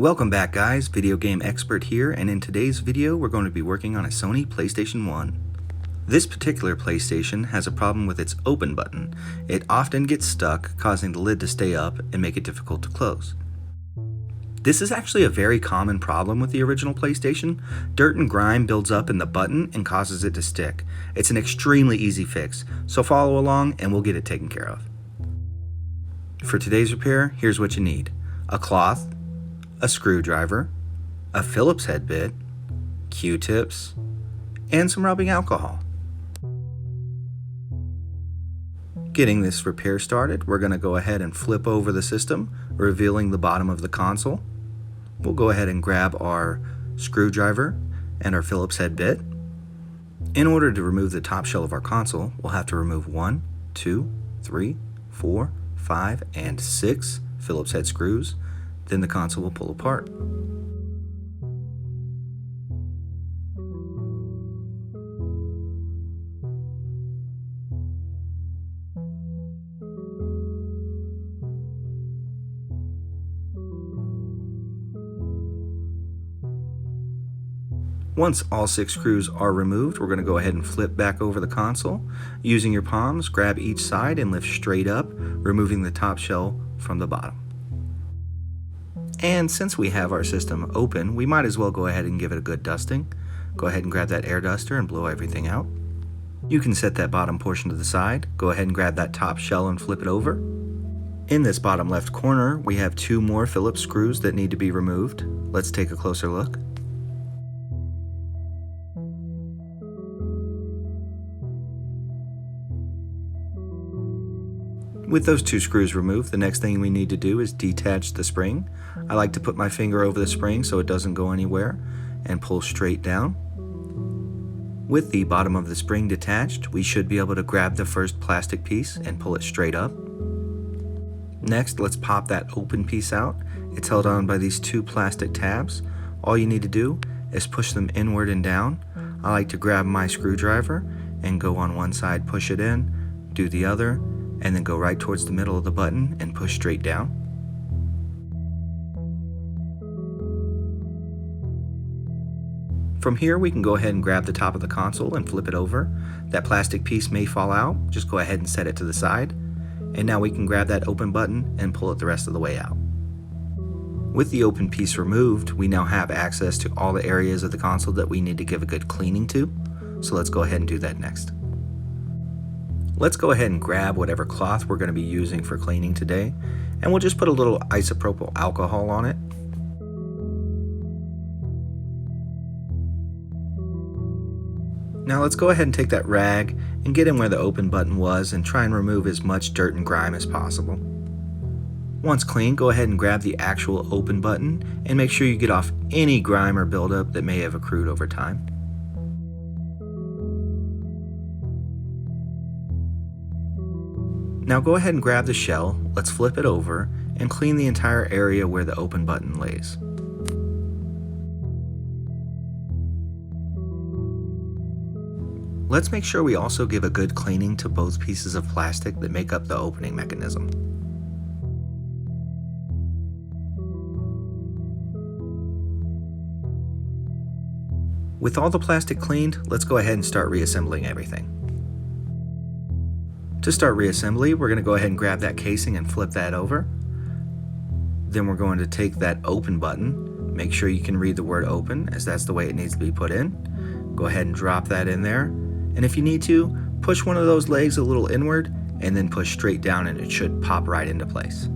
Welcome back guys, Video Game Expert here, and in today's video we're going to be working on a Sony PlayStation 1. This particular PlayStation has a problem with its open button. It often gets stuck, causing the lid to stay up and make it difficult to close. This is actually a very common problem with the original PlayStation. Dirt and grime builds up in the button and causes it to stick. It's an extremely easy fix, so follow along and we'll get it taken care of. For today's repair, here's what you need: a cloth, a screwdriver, a Phillips head bit, Q-tips, and some rubbing alcohol. Getting this repair started, we're going to go ahead and flip over the system, revealing the bottom of the console. We'll go ahead and grab our screwdriver and our Phillips head bit. In order to remove the top shell of our console, we'll have to remove 1, 2, 3, 4, 5, and 6 Phillips head screws. Then the console will pull apart. Once all 6 screws are removed, we're going to go ahead and flip back over the console. Using your palms, grab each side and lift straight up, removing the top shell from the bottom. And since we have our system open, we might as well go ahead and give it a good dusting. Go ahead and grab that air duster and blow everything out. You can set that bottom portion to the side. Go ahead and grab that top shell and flip it over. In this bottom left corner, we have 2 more Phillips screws that need to be removed. Let's take a closer look. With those 2 screws removed, the next thing we need to do is detach the spring. I like to put my finger over the spring so it doesn't go anywhere and pull straight down. With the bottom of the spring detached, we should be able to grab the first plastic piece and pull it straight up. Next, let's pop that open piece out. It's held on by these 2 plastic tabs. All you need to do is push them inward and down. I like to grab my screwdriver and go on one side, push it in, do the other, and then go right towards the middle of the button and push straight down. From here, we can go ahead and grab the top of the console and flip it over. That plastic piece may fall out, just go ahead and set it to the side. And now we can grab that open button and pull it the rest of the way out. With the open piece removed, we now have access to all the areas of the console that we need to give a good cleaning to. So let's go ahead and do that next. Let's go ahead and grab whatever cloth we're going to be using for cleaning today, and we'll just put a little isopropyl alcohol on it. Now let's go ahead and take that rag and get in where the open button was and try and remove as much dirt and grime as possible. Once clean, go ahead and grab the actual open button and make sure you get off any grime or buildup that may have accrued over time. Now go ahead and grab the shell, let's flip it over, and clean the entire area where the open button lays. Let's make sure we also give a good cleaning to both pieces of plastic that make up the opening mechanism. With all the plastic cleaned, let's go ahead and start reassembling everything. To start reassembly, we're going to go ahead and grab that casing and flip that over. Then we're going to take that open button. Make sure you can read the word open, as that's the way it needs to be put in. Go ahead and drop that in there. And if you need to, push one of those legs a little inward and then push straight down and it should pop right into place.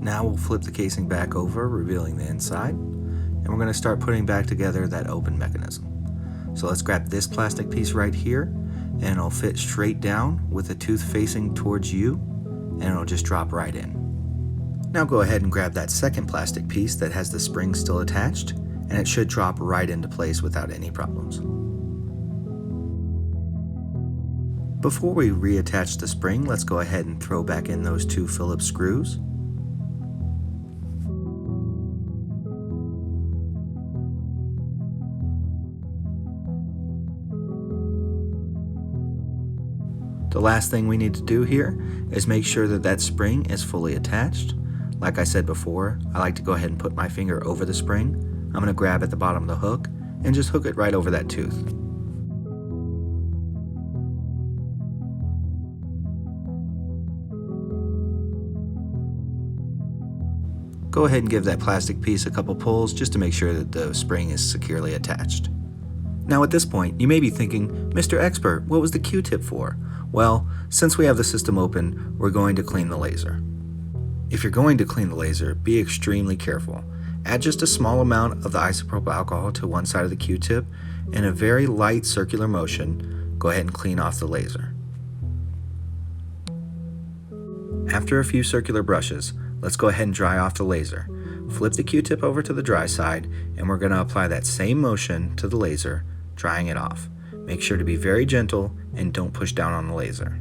Now we'll flip the casing back over, revealing the inside. And we're going to start putting back together that open mechanism. So let's grab this plastic piece right here, and it'll fit straight down with the tooth facing towards you, and it'll just drop right in. Now go ahead and grab that second plastic piece that has the spring still attached, and it should drop right into place without any problems. Before we reattach the spring, let's go ahead and throw back in those 2 Phillips screws. The last thing we need to do here is make sure that that spring is fully attached. Like I said before, I like to go ahead and put my finger over the spring. I'm going to grab at the bottom of the hook and just hook it right over that tooth. Go ahead and give that plastic piece a couple pulls just to make sure that the spring is securely attached. Now at this point, you may be thinking, Mr. Expert, what was the Q-tip for? Well, since we have the system open, we're going to clean the laser. If you're going to clean the laser, be extremely careful. Add just a small amount of the isopropyl alcohol to one side of the Q-tip, and in a very light circular motion, go ahead and clean off the laser. After a few circular brushes, let's go ahead and dry off the laser. Flip the Q-tip over to the dry side, and we're going to apply that same motion to the laser, drying it off. Make sure to be very gentle and don't push down on the laser.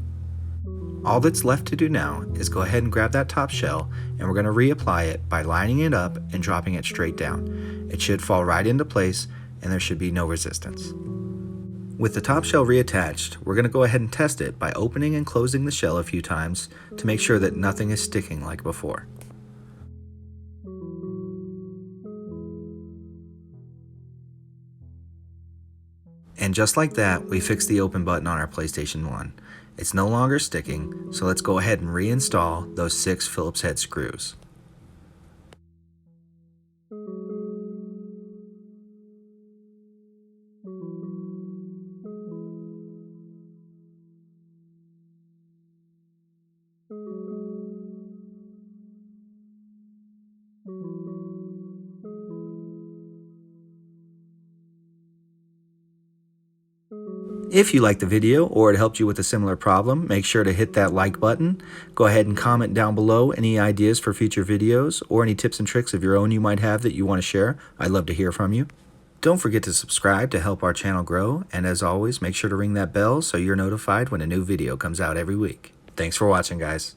All that's left to do now is go ahead and grab that top shell, and we're going to reapply it by lining it up and dropping it straight down. It should fall right into place and there should be no resistance. With the top shell reattached, we're going to go ahead and test it by opening and closing the shell a few times to make sure that nothing is sticking like before. And just like that, we fixed the open button on our PlayStation 1. It's no longer sticking, so let's go ahead and reinstall those 6 Phillips head screws. If you liked the video or it helped you with a similar problem, make sure to hit that like button. Go ahead and comment down below any ideas for future videos or any tips and tricks of your own you might have that you want to share. I'd love to hear from you. Don't forget to subscribe to help our channel grow, and as always, make sure to ring that bell so you're notified when a new video comes out every week. Thanks for watching, guys.